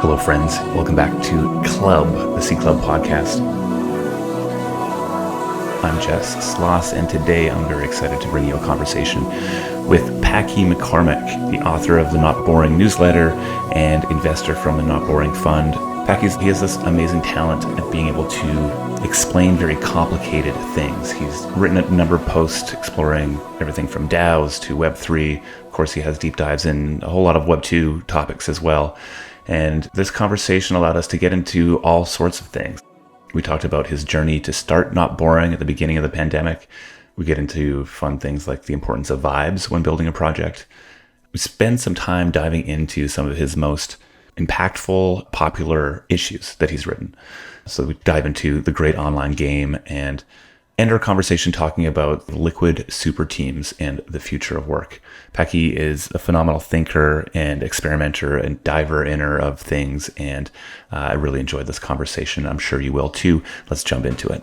Hello, friends. Welcome back to Club, the C Club podcast. I'm Jess Sloss, and today I'm very excited to bring you a conversation with Packy McCormick, the author of the Not Boring newsletter and investor from the Not Boring Fund. Packy, he has this amazing talent at being able to explain very complicated things. He's written a number of posts exploring everything from DAOs to Web3. Of course, he has deep dives in a whole lot of Web2 topics as well. And this conversation allowed us to get into all sorts of things. We talked about his journey to start Not Boring at the beginning of the pandemic. We get into fun things like the importance of vibes when building a project. We spend some time diving into some of his most impactful, popular issues that he's written. So we dive into the great online game and end our conversation talking about liquid superteams and the future of work. Packy is a phenomenal thinker and experimenter and diver inner of things, and I really enjoyed this conversation. I'm sure you will too. Let's jump into it.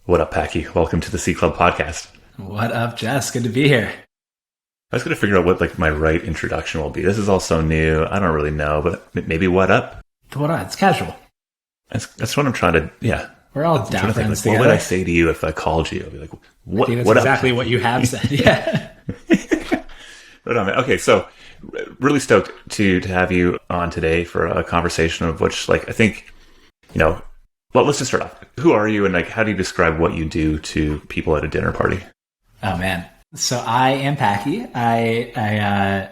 What up, Packy? Welcome to the C Club podcast. What up, Jess? Good to be here. I was going to figure out what my right introduction will be. This is all so new. I don't really know, but maybe what up? What up? It's casual. That's what I'm trying to, yeah. We're all down friends together. What would I say to you if I called you? I'd be like, what, I think that's what exactly up? what you have said, yeah. Right on, man. Okay, so really stoked to have you on today for a conversation of which, I think, well, let's just start off. Who are you and how do you describe what you do to people at a dinner party? Oh, man. So I am Packy. I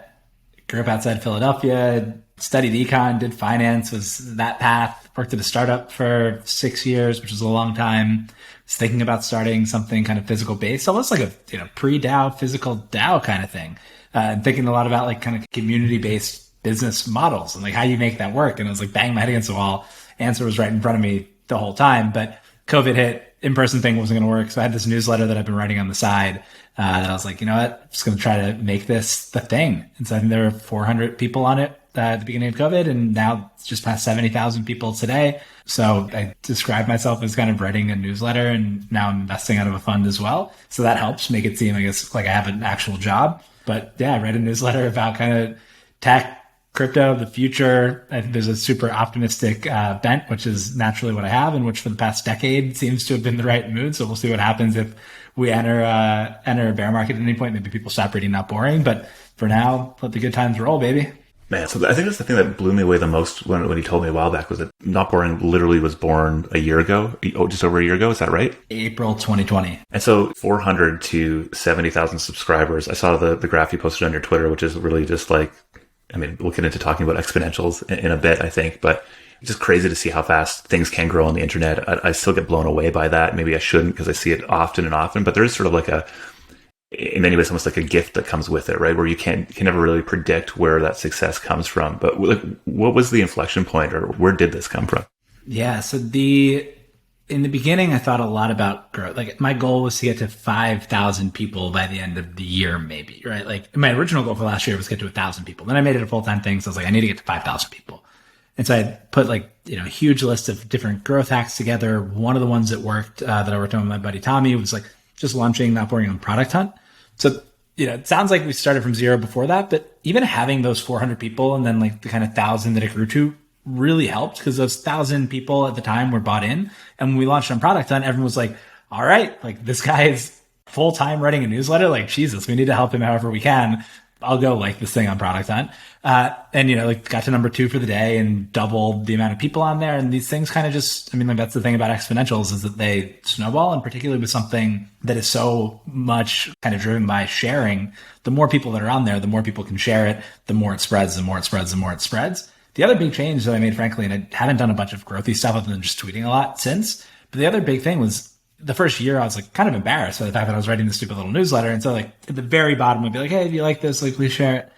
grew up outside Philadelphia, studied econ, did finance, was that path, worked at a startup for 6 years, which was a long time. Was thinking about starting something kind of physical based, almost like a pre-DAO, physical DAO kind of thing. And thinking a lot about kind of community based business models and how you make that work. And I was banging my head against the wall. Answer was right in front of me the whole time, but COVID hit, in-person thing wasn't going to work. So I had this newsletter that I've been writing on the side. That I was like, you know what, I'm just going to try to make this the thing. And so I think there were 400 people on it at the beginning of COVID, and now it's just past 70,000 people today. So I describe myself as kind of writing a newsletter, and now I'm investing out of a fund as well. So that helps make it seem, I guess, like I have an actual job. But yeah, I read a newsletter about kind of tech, crypto, the future. I think there's a super optimistic bent, which is naturally what I have, and which for the past decade seems to have been the right mood. So we'll see what happens if we enter a bear market at any point. Maybe people stop reading Not Boring, but for now, let the good times roll, baby. Man, so I think that's the thing that blew me away the most when he told me a while back was that Not Boring literally was born a year ago, just over a year ago. Is that right? April 2020. And so 400 to 70,000 subscribers. I saw the graph you posted on your Twitter, which is really just we'll get into talking about exponentials in a bit, I think, but it's just crazy to see how fast things can grow on the internet. I still get blown away by that. Maybe I shouldn't because I see it often and often, but there is sort of in many ways, almost like a gift that comes with it, right? Where you can never really predict where that success comes from. But what was the inflection point, or where did this come from? Yeah. So in the beginning, I thought a lot about growth. My goal was to get to 5,000 people by the end of the year, maybe, right? My original goal for last year was to get to 1,000 people. Then I made it a full-time thing. So I was I need to get to 5,000 people. And so I put a huge list of different growth hacks together. One of the ones that worked, that I worked on with my buddy Tommy, was just launching Not Boring on Product Hunt. So, it sounds like we started from zero before that, but even having those 400 people and then the kind of 1,000 that it grew to really helped, because those 1,000 people at the time were bought in. And when we launched on Product Hunt, everyone was like, all right, this guy is full time writing a newsletter. Jesus, we need to help him however we can. I'll go this thing on Product Hunt. And, got to number 2 for the day and doubled the amount of people on there. And these things kind of just, that's the thing about exponentials, is that they snowball, and particularly with something that is so much kind of driven by sharing. The more people that are on there, the more people can share it, the more it spreads, the more it spreads, the more it spreads. The other big change that I made, frankly, and I haven't done a bunch of growthy stuff other than just tweeting a lot since, but the other big thing was the first year I was kind of embarrassed by the fact that I was writing this stupid little newsletter. And so at the very bottom, I'd be hey, if you like this, please share it.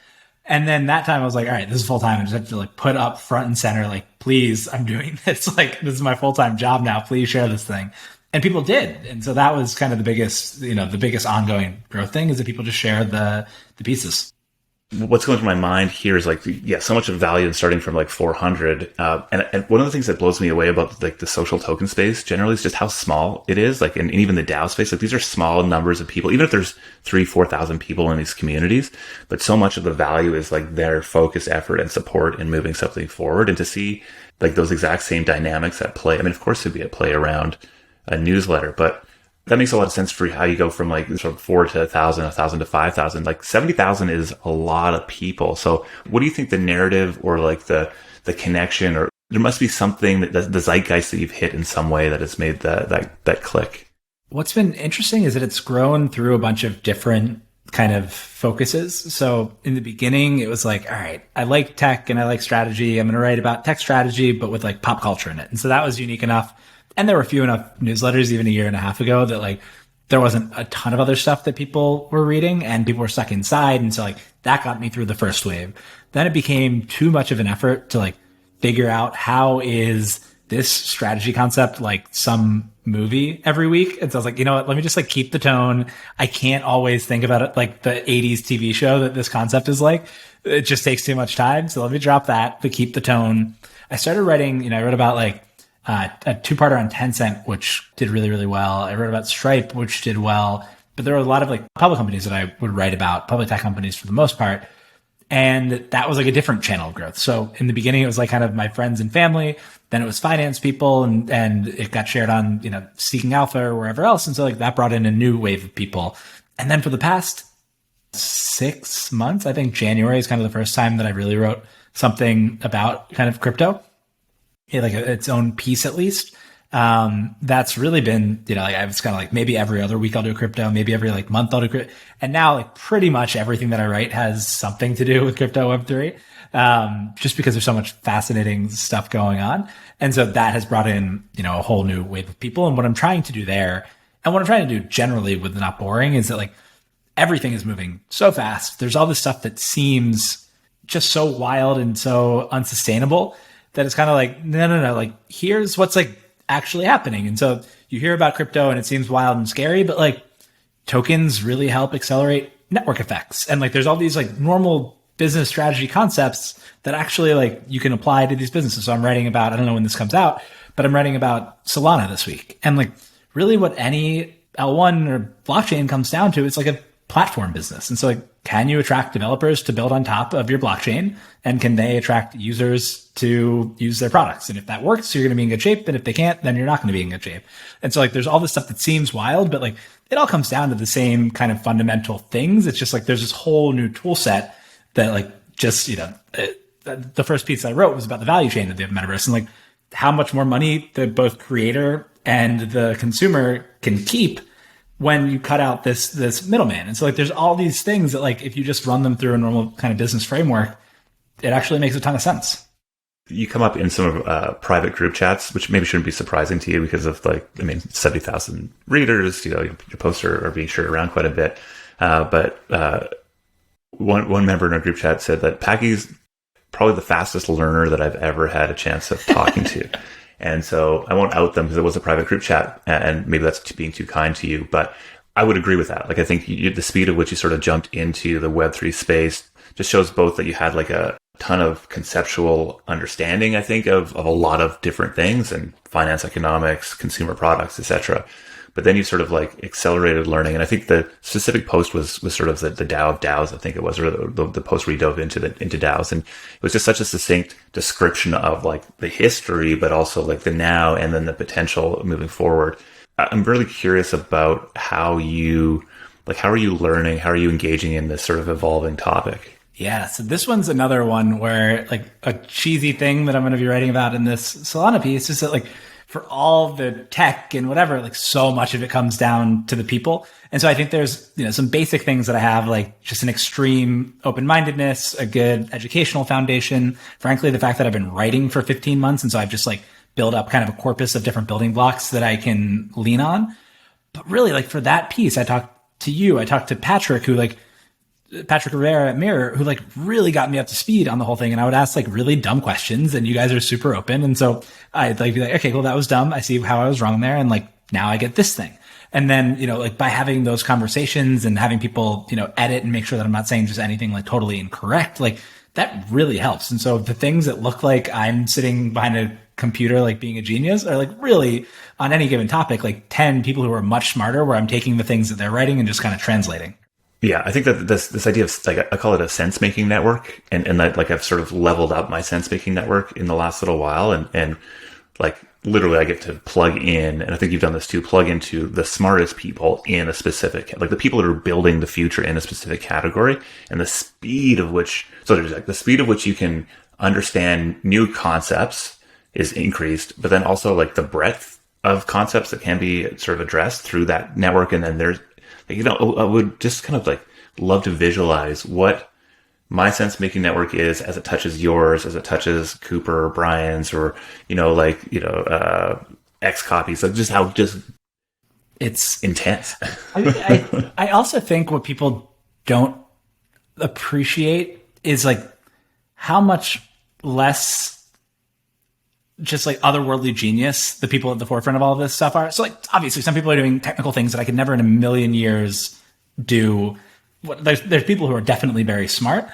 And then that time I was all right, this is full time. I just have to put up front and center, please, I'm doing this. This is my full time job now. Please share this thing. And people did. And so that was kind of the biggest ongoing growth thing, is that people just shared the pieces. what's going through my mind here is like, yeah, so much of value in starting from like 400. And one of the things that blows me away about like the social token space generally is just how small it is. Like, and even the DAO space, like these are small numbers of people, even if there's 4,000 people in these communities, but so much of the value is like their focus, effort, and support in moving something forward. And to see like those exact same dynamics at play. I mean, of course it'd be at play around a newsletter, but that makes a lot of sense for how you go from like sort of 4 to 1,000, 1,000 to 5,000. Like 70,000 is a lot of people. So what do you think the narrative or like the connection, or there must be something that the zeitgeist that you've hit in some way that has made that click? What's been interesting is that it's grown through a bunch of different kind of focuses. So in the beginning, it was like, all right, I like tech and I like strategy. I'm going to write about tech strategy, but with like pop culture in it. And so that was unique enough. And there were few enough newsletters even a year and a half ago that like there wasn't a ton of other stuff that people were reading and people were stuck inside. And so like that got me through the first wave. Then it became too much of an effort to like figure out how is this strategy concept like some movie every week. And so I was like, you know what, let me just like keep the tone. I can't always think about it like the 80s TV show that this concept is like. It just takes too much time. So let me drop that, but keep the tone. I started writing, I wrote about like a two-parter on Tencent, which did really, really well. I wrote about Stripe, which did well. But there were a lot of like public companies that I would write about, public tech companies for the most part. And that was like a different channel of growth. So in the beginning, it was like kind of my friends and family. Then it was finance people and it got shared on, Seeking Alpha or wherever else. And so like that brought in a new wave of people. And then for the past 6 months, I think January is kind of the first time that I really wrote something about kind of crypto. Like its own piece at least. That's really been, I was kind of like maybe every other week I'll do crypto, maybe every like month I'll do crypto. And now like pretty much everything that I write has something to do with crypto Web3, just because there's so much fascinating stuff going on. And so that has brought in, a whole new wave of people. And what I'm trying to do there, and what I'm trying to do generally with Not Boring, is that like everything is moving so fast. There's all this stuff that seems just so wild and so unsustainable that it's kind of like, no, like here's what's like actually happening. And so you hear about crypto and it seems wild and scary, but like tokens really help accelerate network effects. And like there's all these like normal business strategy concepts that actually like you can apply to these businesses. So I'm writing about, I don't know when this comes out, but I'm writing about Solana this week. And like really what any L1 or blockchain comes down to, it's like a platform business. And so like, can you attract developers to build on top of your blockchain? And can they attract users to use their products? And if that works, you're going to be in good shape. And if they can't, then you're not going to be in good shape. And so like, there's all this stuff that seems wild, but like, it all comes down to the same kind of fundamental things. It's just like, there's this whole new tool set that like, just, the first piece I wrote was about the value chain of the metaverse and like how much more money the both creator and the consumer can keep when you cut out this middleman. And so like, there's all these things that like, if you just run them through a normal kind of business framework, it actually makes a ton of sense. You come up in some private group chats, which maybe shouldn't be surprising to you because of 70,000 readers, your posts are being shared around quite a bit. But one member in our group chat said that Packy's probably the fastest learner that I've ever had a chance of talking to. And so I won't out them because it was a private group chat and maybe that's being too kind to you, but I would agree with that. Like, I think the speed at which you sort of jumped into the Web3 space just shows both that you had like a ton of conceptual understanding, I think, of a lot of different things and finance, economics, consumer products, etc. But then you sort of like accelerated learning. And I think the specific post was sort of the DAO of DAOs, I think it was, or the post where you dove into DAOs. And it was just such a succinct description of like the history, but also like the now and then the potential moving forward. I'm really curious about how are you learning? How are you engaging in this sort of evolving topic? Yeah. So this one's another one where like a cheesy thing that I'm going to be writing about in this Solana piece is that like, for all the tech and whatever, like so much of it comes down to the people. And so I think there's, some basic things that I have, like just an extreme open-mindedness, a good educational foundation. Frankly, the fact that I've been writing for 15 months. And so I've just like built up kind of a corpus of different building blocks that I can lean on. But really like for that piece, I talked to Patrick, Patrick Rivera at Mirror, who like really got me up to speed on the whole thing. And I would ask like really dumb questions and you guys are super open. And so I'd like be like, okay, well, that was dumb. I see how I was wrong there. And like, now I get this thing. And then, like by having those conversations and having people, edit and make sure that I'm not saying just anything like totally incorrect, like that really helps. And so the things that look like I'm sitting behind a computer, like being a genius, are like really on any given topic, like 10 people who are much smarter, where I'm taking the things that they're writing and just kind of translating. Yeah, I think that this idea of, like, I call it a sense-making network, and that, like, I've sort of leveled up my sense-making network in the last little while, and like literally I get to plug in, and I think you've done this too, plug into the smartest people in a specific, like the people that are building the future in a specific category, and the speed of which, so there's like the speed of which you can understand new concepts is increased, but then also like the breadth of concepts that can be sort of addressed through that network. And then there's, I would just kind of like love to visualize what my sense making network is as it touches yours, as it touches Cooper or Brian's, or, X copies, like just how it's intense. I also think what people don't appreciate is like how much less just like otherworldly genius the people at the forefront of all of this stuff are. So like obviously some people are doing technical things that I could never in a million years do. There's people who are definitely very smart,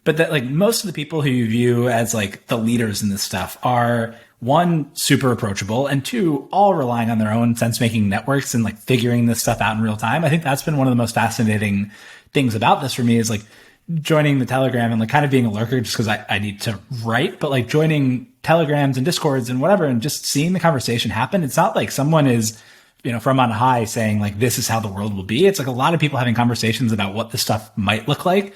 but that like most of the people who you view as like the leaders in this stuff are, one, super approachable, and two, all relying on their own sense-making networks and like figuring this stuff out in real time. I think that's been one of the most fascinating things about this for me, is like joining the Telegram and like kind of being a lurker just because I need to write, but like joining Telegrams and Discords and whatever, and just seeing the conversation happen. It's not like someone is, from on high saying like, this is how the world will be. It's like a lot of people having conversations about what this stuff might look like.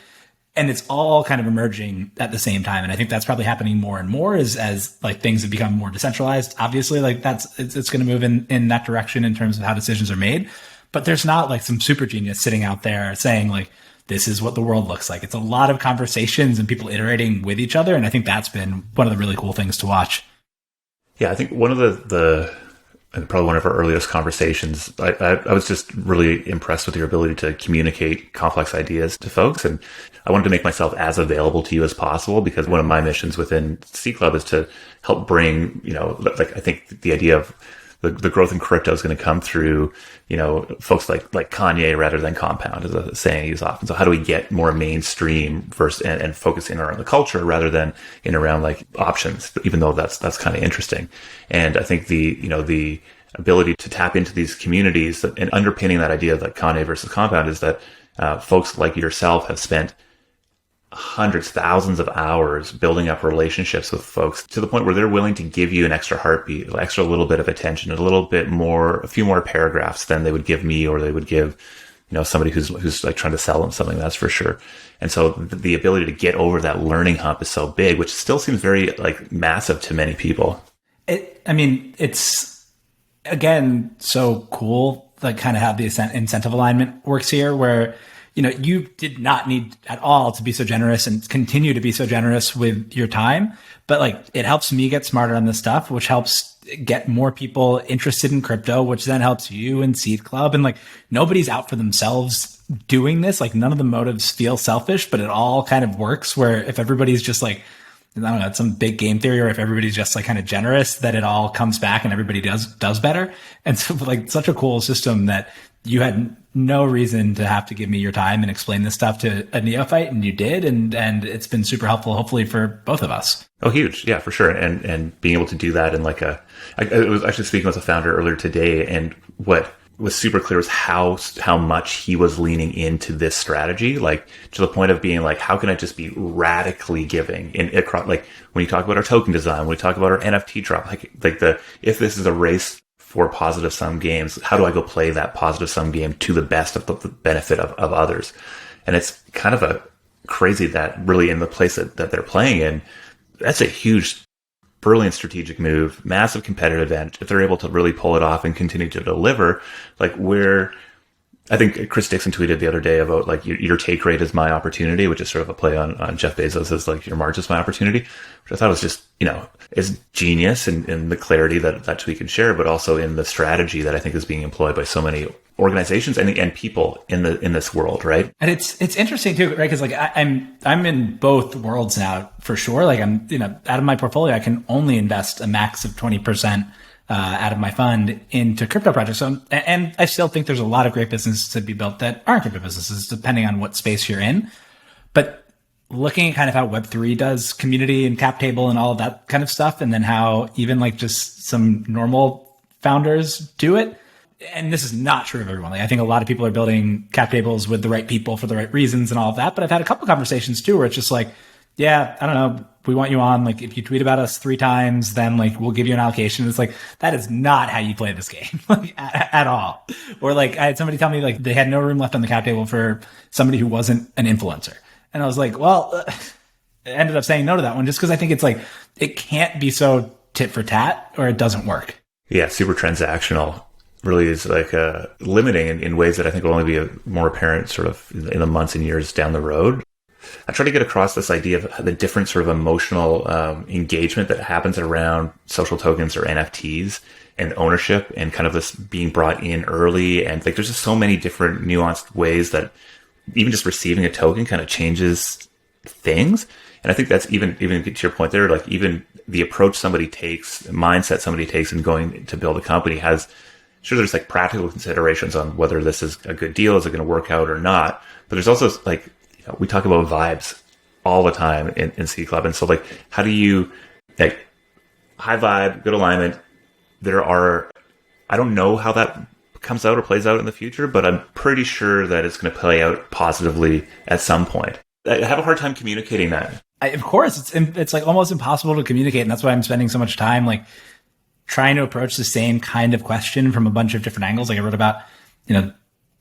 And it's all kind of emerging at the same time. And I think that's probably happening more and more as like things have become more decentralized. Obviously, like it's going to move in that direction in terms of how decisions are made. But there's not like some super genius sitting out there saying like, this is what the world looks like. It's a lot of conversations and people iterating with each other. And I think that's been one of the really cool things to watch. Yeah, I think one of the and probably one of our earliest conversations, I was just really impressed with your ability to communicate complex ideas to folks. And I wanted to make myself as available to you as possible, because one of my missions within C Club is to help bring, like I think the idea of the growth in crypto is going to come through, folks like Kanye rather than Compound, is a saying I use often. So how do we get more mainstream first and focus in around the culture rather than in around like options, even though that's kind of interesting. And I think the ability to tap into these communities, and underpinning that idea of like Kanye versus Compound, is that folks like yourself have spent hundreds, thousands of hours building up relationships with folks to the point where they're willing to give you an extra heartbeat, an extra little bit of attention, a few more paragraphs than they would give me, or they would give, somebody who's like trying to sell them something, that's for sure. And so the ability to get over that learning hump is so big, which still seems very like massive to many people. It's again, so cool, like kind of how the incentive alignment works here, where you did not need at all to be so generous and continue to be so generous with your time. But like, it helps me get smarter on this stuff, which helps get more people interested in crypto, which then helps you and Seed Club. And like, nobody's out for themselves doing this. Like, none of the motives feel selfish, but it all kind of works, where if everybody's just like, I don't know, it's some big game theory, or if everybody's just like kind of generous, that it all comes back and everybody does better. And so like, such a cool system that you had no reason to have to give me your time and explain this stuff to a neophyte, and you did, and it's been super helpful, hopefully, for both of us. Oh, huge. Yeah, for sure. And being able to do that in like I was actually speaking with a founder earlier today, and what was super clear was how much he was leaning into this strategy, like to the point of being like, how can I just be radically giving across, like when you talk about our token design, when we talk about our NFT drop, like if this is a race for positive sum games, how do I go play that positive sum game to the best of the benefit of others? And it's kind of a crazy that really in the place that they're playing in, that's a huge, brilliant strategic move, massive competitive advantage. If they're able to really pull it off and continue to deliver, like where I think Chris Dixon tweeted the other day about like your take rate is my opportunity, which is sort of a play on Jeff Bezos as like your margin is my opportunity, which I thought was just, is genius in the clarity that tweet can share, but also in the strategy that I think is being employed by so many organizations and people in this world, right? And it's interesting too, right? Because like I'm in both worlds now for sure. Like I'm, out of my portfolio, I can only invest a max of 20% out of my fund into crypto projects. So, and I still think there's a lot of great businesses to be built that aren't crypto businesses, depending on what space you're in. But looking at kind of how Web3 does community and cap table and all of that kind of stuff, and then how even like just some normal founders do it. And this is not true of everyone. Like, I think a lot of people are building cap tables with the right people for the right reasons and all of that. But I've had a couple conversations too, where it's just like, yeah, I don't know, we want you on. Like, if you tweet about us 3 times, then like we'll give you an allocation. It's like, that is not how you play this game, like at all. Or like, I had somebody tell me like they had no room left on the cap table for somebody who wasn't an influencer. And I was like, well, I ended up saying no to that one just because I think it's like, it can't be so tit for tat or it doesn't work. Yeah, super transactional really is like limiting in ways that I think will only be more apparent sort of in the months and years down the road. I try to get across this idea of the different sort of emotional engagement that happens around social tokens or NFTs and ownership and kind of this being brought in early. And like, there's just so many different nuanced ways that even just receiving a token kind of changes things. And I think that's even to your point there, like even the approach somebody takes, mindset somebody takes in going to build a company has, sure, there's like practical considerations on whether this is a good deal, is it going to work out or not. But there's also like, you know, we talk about vibes all the time in C Club. And so like, how do you like high vibe, good alignment? I don't know how that comes out or plays out in the future, but I'm pretty sure that it's going to play out positively at some point. I have a hard time communicating that. Of course, it's like almost impossible to communicate. And that's why I'm spending so much time like trying to approach the same kind of question from a bunch of different angles. Like I wrote about, you know,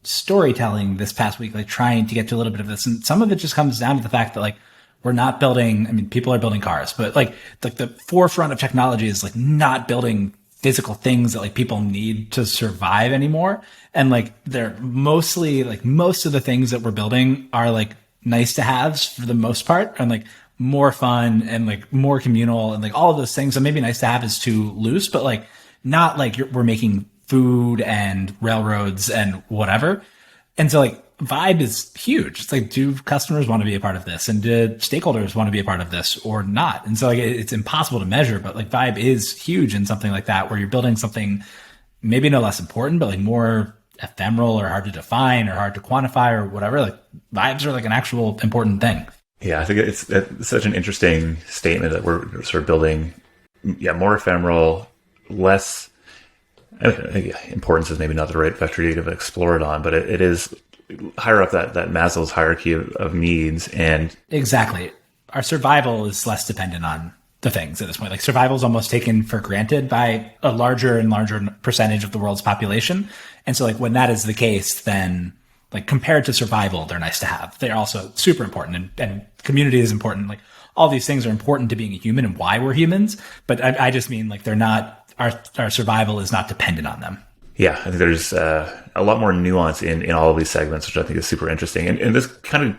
storytelling this past week, like trying to get to a little bit of this. And some of it just comes down to the fact that like, we're not building, I mean, people are building cars, but like the forefront of technology is like not building physical things that like people need to survive anymore. And like they're mostly like most of the things that we're building are like nice to haves for the most part, and like more fun and like more communal and like all of those things. So maybe nice to have is too loose, but like not like we're making food and railroads and whatever. And so like vibe is huge. It's like, do customers want to be a part of this? And do stakeholders want to be a part of this or not? And so like, it's impossible to measure, but like vibe is huge in something like that, where you're building something maybe no less important, but like more ephemeral or hard to define or hard to quantify or whatever. Like vibes are like an actual important thing. Yeah, I think it's such an interesting statement that we're sort of building, more ephemeral, less, importance is maybe not the right vector to explore it on, but it is higher up that Maslow's hierarchy of needs. And exactly, our survival is less dependent on the things at this point. Like survival is almost taken for granted by a larger and larger percentage of the world's population. And so like when that is the case, then like compared to survival, they're nice to have. They're also super important, and community is important. Like all these things are important to being a human and why we're humans. But I just mean like they're not, our survival is not dependent on them. Yeah, I think there's a lot more nuance in all of these segments, which I think is super interesting. And this kind of,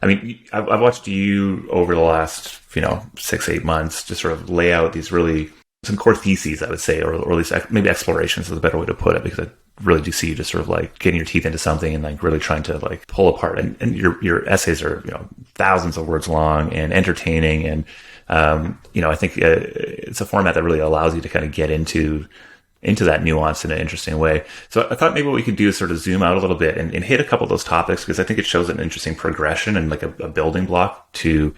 I mean, I've watched you over the last, 6-8 months just sort of lay out these really, some core theses, I would say, or at least maybe explorations is a better way to put it, because I really do see you just sort of like getting your teeth into something and like really trying to like pull apart. And your essays are, thousands of words long and entertaining. And, I think it's a format that really allows you to kind of get into that nuance in an interesting way. So I thought maybe what we could do is sort of zoom out a little bit and hit a couple of those topics, because I think it shows an interesting progression and like a building block to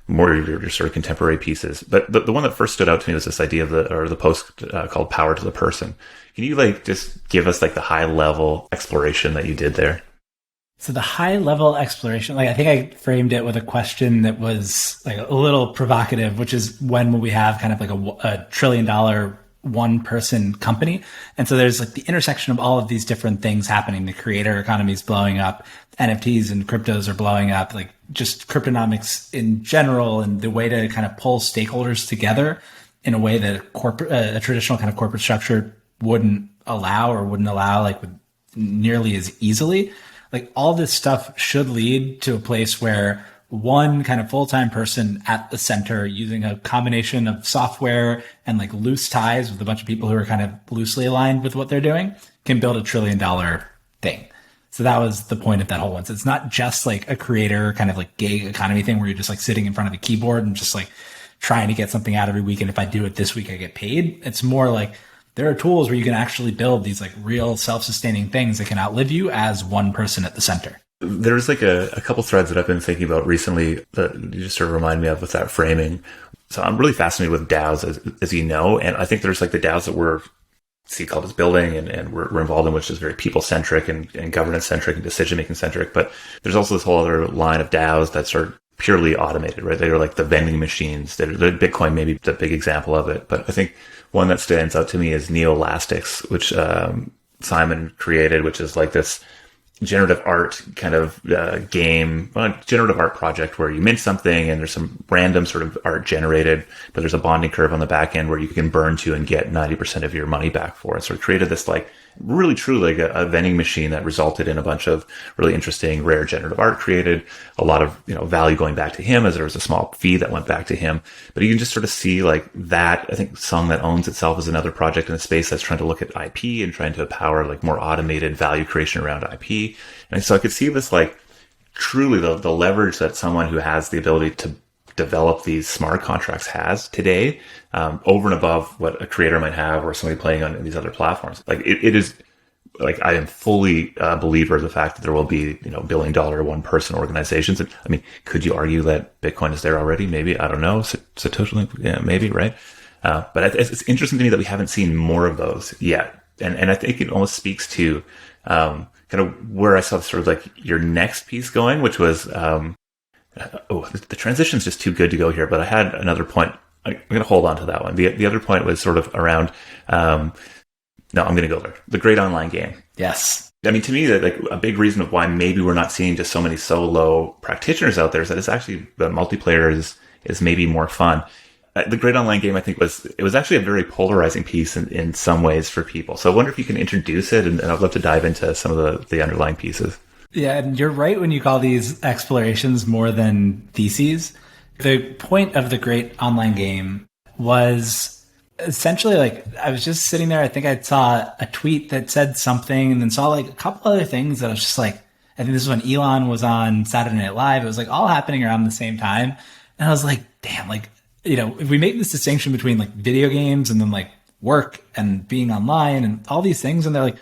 more of your sort of contemporary pieces. But the one that first stood out to me was this idea of the post called Power to the Person. Can you like just give us like the high level exploration that you did there? So the high level exploration, like I think I framed it with a question that was like a little provocative, which is when will we have kind of like a $1 trillion one person company? And so there's like the intersection of all of these different things happening. The creator economy is blowing up, NFTs and cryptos are blowing up, like just cryptonomics in general, and the way to kind of pull stakeholders together in a way that a traditional kind of corporate structure wouldn't allow like with nearly as easily. Like all this stuff should lead to a place where one kind of full-time person at the center using a combination of software and like loose ties with a bunch of people who are kind of loosely aligned with what they're doing can build $1 trillion thing. So that was the point of that whole one. So it's not just like a creator kind of like gig economy thing where you're just like sitting in front of a keyboard and just like trying to get something out every week. And if I do it this week, I get paid. It's more like there are tools where you can actually build these like real self-sustaining things that can outlive you as one person at the center. There's like a couple threads that I've been thinking about recently that you just sort of remind me of with that framing. So I'm really fascinated with DAOs, as you know, and I think there's like the DAOs that we're called as building and we're involved in, which is very people-centric and governance-centric and decision-making-centric. But there's also this whole other line of DAOs that are purely automated, right? They're like the vending machines. The Bitcoin may be the big example of it. But I think one that stands out to me is Neolastics, which Simon created, which is like this generative art kind of generative art project where you mint something and there's some random sort of art generated, but there's a bonding curve on the back end where you can burn to and get 90% of your money back for it. So it created this like really truly like a vending machine that resulted in a bunch of really interesting rare generative art created, a lot of value going back to him as there was a small fee that went back to him. But you can just sort of see like that. I think Song That Owns Itself is another project in the space that's trying to look at IP and trying to power like more automated value creation around IP. And so I could see this like truly the leverage that someone who has the ability to develop these smart contracts has today, over and above what a creator might have or somebody playing on these other platforms. Like it is like, I am fully a believer of the fact that there will be, billion-dollar one-person organizations. And I mean, could you argue that Bitcoin is there already? Maybe, I don't know. Satoshi, yeah, maybe, right? But it's interesting to me that we haven't seen more of those yet. And I think it almost speaks to, kind of where I saw sort of like your next piece going, which was, the transition is just too good to go here, but I had another point. I'm going to hold on to that one. The other point was sort of around, no, I'm going to go there. The great online game. Yes. I mean, to me, that like a big reason of why maybe we're not seeing just so many solo practitioners out there is that it's actually the multiplayer is maybe more fun. The great online game, I think, was actually a very polarizing piece in some ways for people. So I wonder if you can introduce it, and I'd love to dive into some of the underlying pieces. Yeah, and you're right when you call these explorations more than theses. The point of the great online game was essentially like, I was just sitting there, I think I saw a tweet that said something and then saw like a couple other things that I was just like, I think this is when Elon was on Saturday Night Live. It was like all happening around the same time. And I was like, damn, like, if we make this distinction between like video games and then like work and being online and all these things, and they're like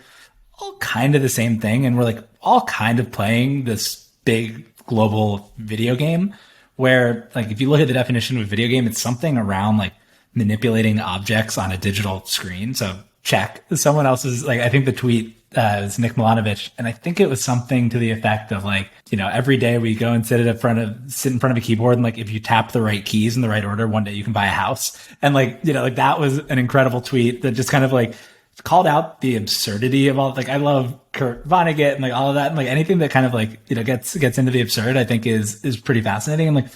all kind of the same thing. And we're like all kind of playing this big global video game where like, if you look at the definition of a video game, it's something around like manipulating objects on a digital screen. So check. Someone else's, like, I think the tweet was Nick Milanovic, and I think it was something to the effect of like, every day we go and sit in front of a keyboard, and like if you tap the right keys in the right order, one day you can buy a house. And like, like that was an incredible tweet that just kind of like called out the absurdity of all, like, I love Kurt Vonnegut and like all of that, and like anything that kind of like, gets into the absurd, I think is pretty fascinating. And like,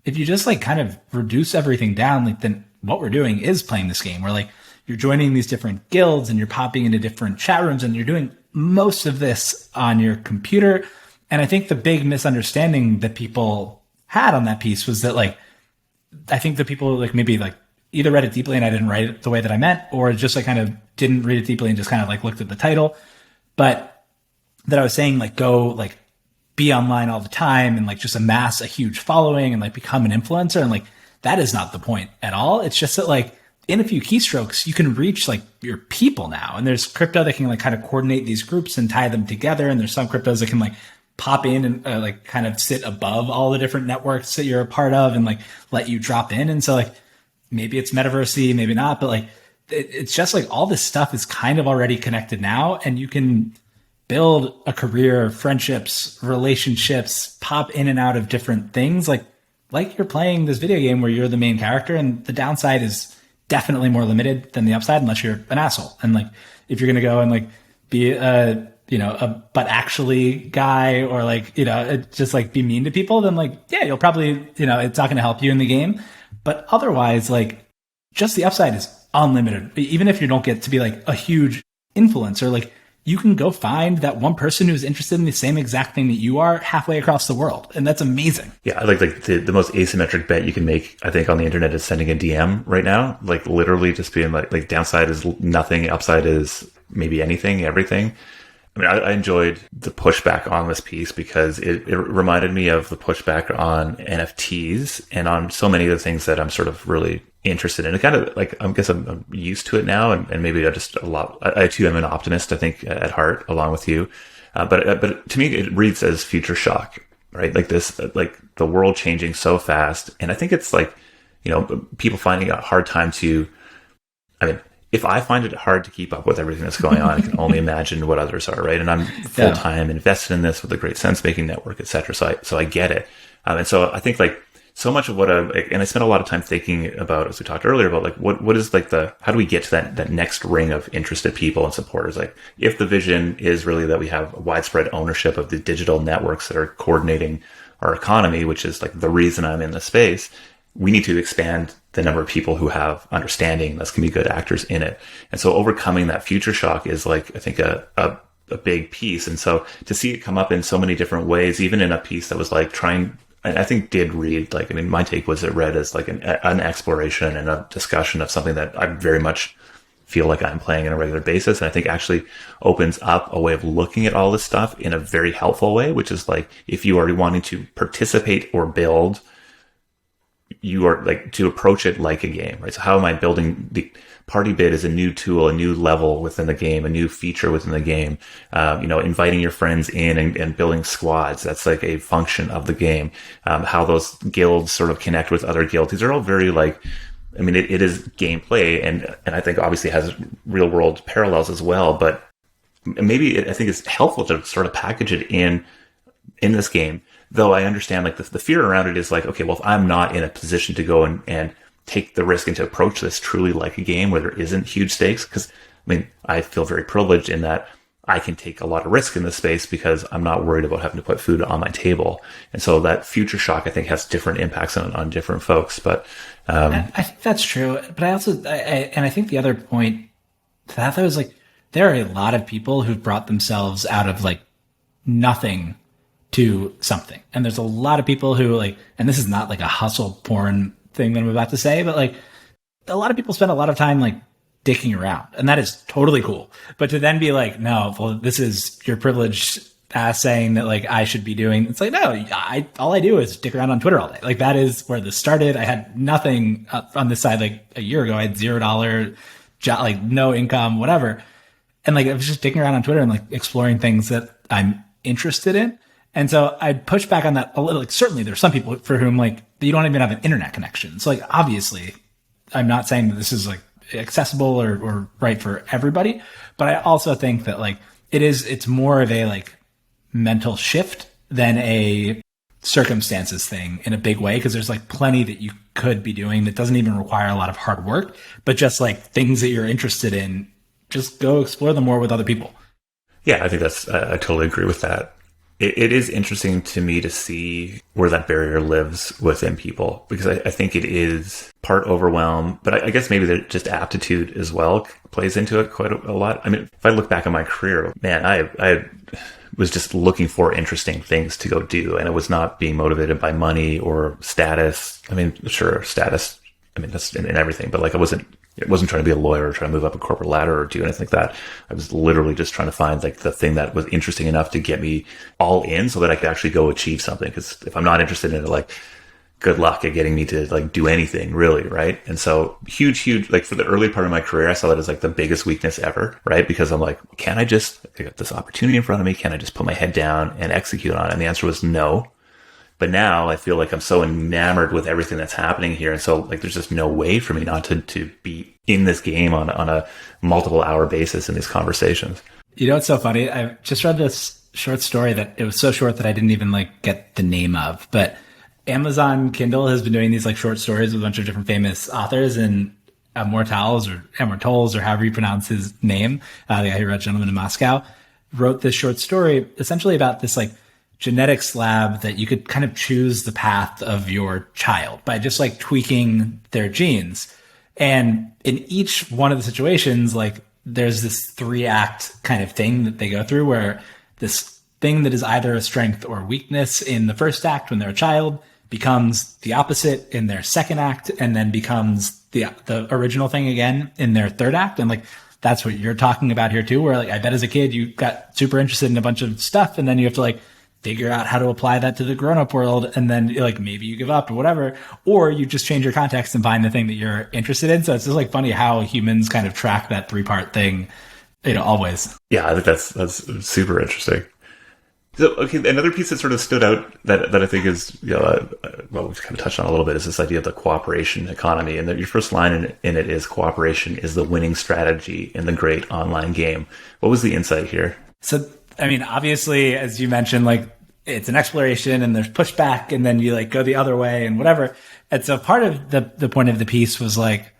if you just like kind of reduce everything down, like then what we're doing is playing this game where like you're joining these different guilds and you're popping into different chat rooms and you're doing most of this on your computer. And I think the big misunderstanding that people had on that piece was that like, I think the people like maybe like either read it deeply and I didn't write it the way that I meant, or just like kind of didn't read it deeply and just kind of like looked at the title. But that I was saying like, go like be online all the time and like just amass a huge following and like become an influencer. And like, that is not the point at all. It's just that like in a few keystrokes, you can reach like your people now. And there's crypto that can like kind of coordinate these groups and tie them together. And there's some cryptos that can like pop in and like kind of sit above all the different networks that you're a part of and like let you drop in. And so like, maybe it's metaversey, maybe not, but like, it's just like all this stuff is kind of already connected now. And you can build a career, friendships, relationships, pop in and out of different things. Like you're playing this video game where you're the main character, and the downside is definitely more limited than the upside unless you're an asshole. And like, if you're going to go and like be a but actually guy or like, just like be mean to people, then like, yeah, you'll probably, it's not going to help you in the game. But otherwise, like just the upside is unlimited. Even if you don't get to be like a huge influencer, like you can go find that one person who's interested in the same exact thing that you are halfway across the world. And that's amazing. Yeah. Like the most asymmetric bet you can make, I think, on the internet is sending a DM right now. Like literally just being like downside is nothing. Upside is maybe anything, everything. I mean, I enjoyed the pushback on this piece because it reminded me of the pushback on NFTs and on so many of the things that I'm sort of really interested in it. Kind of like, I guess I'm used to it now, and maybe I too am an optimist, I think, at heart, along with you. But to me, it reads as future shock, right? Like this, like the world changing so fast. And I think it's like, people finding a hard time if I find it hard to keep up with everything that's going on, I can only imagine what others are, right? And I'm full-time invested in this with a great sense-making network, et cetera. So I get it. And so I think like so much of and I spent a lot of time thinking about, as we talked earlier, about like, what is like how do we get to that next ring of interested people and supporters? Like if the vision is really that we have widespread ownership of the digital networks that are coordinating our economy, which is like the reason I'm in the space, we need to expand the number of people who have understanding that's going to be good actors in it. And so overcoming that future shock is like, I think a big piece. And so to see it come up in so many different ways, even in a piece that was like I think did read like, I mean, my take was it read as like an exploration and a discussion of something that I very much feel like I'm playing on a regular basis. And I think actually opens up a way of looking at all this stuff in a very helpful way, which is like, if you are wanting to participate or build, you are like to approach it like a game, right? So how am I building the party bid is a new tool, a new level within the game, a new feature within the game. Inviting your friends in and building squads. That's like a function of the game. How those guilds sort of connect with other guilds. These are all very like, I mean, it is gameplay and I think obviously has real world parallels as well, but maybe I think it's helpful to sort of package it in this game. Though I understand like the fear around it is like, okay, well, if I'm not in a position to go and take the risk and to approach this truly like a game where there isn't huge stakes, because I mean, I feel very privileged in that I can take a lot of risk in this space because I'm not worried about having to put food on my table. And so that future shock, I think, has different impacts on different folks. But I think that's true. But I think the other point to that was like, there are a lot of people who've brought themselves out of like nothing to something. And there's a lot of people who like, and this is not like a hustle porn thing that I'm about to say, but like a lot of people spend a lot of time like dicking around, and that is totally cool. But to then be like, no, well, this is your privileged ass saying that like I should be doing, it's like, no, all I do is dick around on Twitter all day. Like that is where this started. I had nothing on this side. Like a year ago, I had $0 job, like no income, whatever. And like, I was just dicking around on Twitter and like exploring things that I'm interested in. And so I'd push back on that a little. Like, certainly there's some people for whom like you don't even have an internet connection. So like, obviously I'm not saying that this is like accessible or right for everybody, but I also think that like it's more of a like mental shift than a circumstances thing in a big way. Cause there's like plenty that you could be doing that doesn't even require a lot of hard work, but just like things that you're interested in, just go explore them more with other people. Yeah, I think I totally agree with that. It is interesting to me to see where that barrier lives within people, because I think it is part overwhelm, but I guess maybe just aptitude as well plays into it quite a lot. I mean, if I look back on my career, man, I was just looking for interesting things to go do, and it was not being motivated by money or status. I mean, sure, status, I mean, that's in everything, but like it wasn't trying to be a lawyer or trying to move up a corporate ladder or do anything like that. I was literally just trying to find like the thing that was interesting enough to get me all in so that I could actually go achieve something. Because if I'm not interested in it, like, good luck at getting me to like do anything really, right? And so huge, like for the early part of my career, I saw that as like the biggest weakness ever, right? Because I'm like, I got this opportunity in front of me. Can I just put my head down and execute on it? And the answer was no. But now I feel like I'm so enamored with everything that's happening here. And so like, there's just no way for me not to be in this game on a multiple hour basis in these conversations. You know, it's so funny. I just read this short story that it was so short that I didn't even like get the name of, but Amazon Kindle has been doing these like short stories with a bunch of different famous authors, and Mortals or however you pronounce his name, the guy who wrote Gentleman in Moscow, wrote this short story essentially about this like genetics lab that you could kind of choose the path of your child by just like tweaking their genes. And in each one of the situations, like there's this 3-act kind of thing that they go through where this thing that is either a strength or weakness in the first act when they're a child becomes the opposite in their second act, and then becomes the original thing again in their third act. And like, that's what you're talking about here too, where like, I bet as a kid, you got super interested in a bunch of stuff, and then you have to like figure out how to apply that to the grown-up world, and then like maybe you give up or whatever, or you just change your context and find the thing that you're interested in. So it's just like funny how humans kind of track that 3-part thing, always. Yeah, I think that's super interesting. So, okay, another piece that sort of stood out that I think is, well, we've kind of touched on a little bit, is this idea of the cooperation economy. And that your first line in it is cooperation is the winning strategy in the great online game. What was the insight here? So, I mean, obviously, as you mentioned, like it's an exploration and there's pushback and then you like go the other way and whatever. And so part of the point of the piece was like,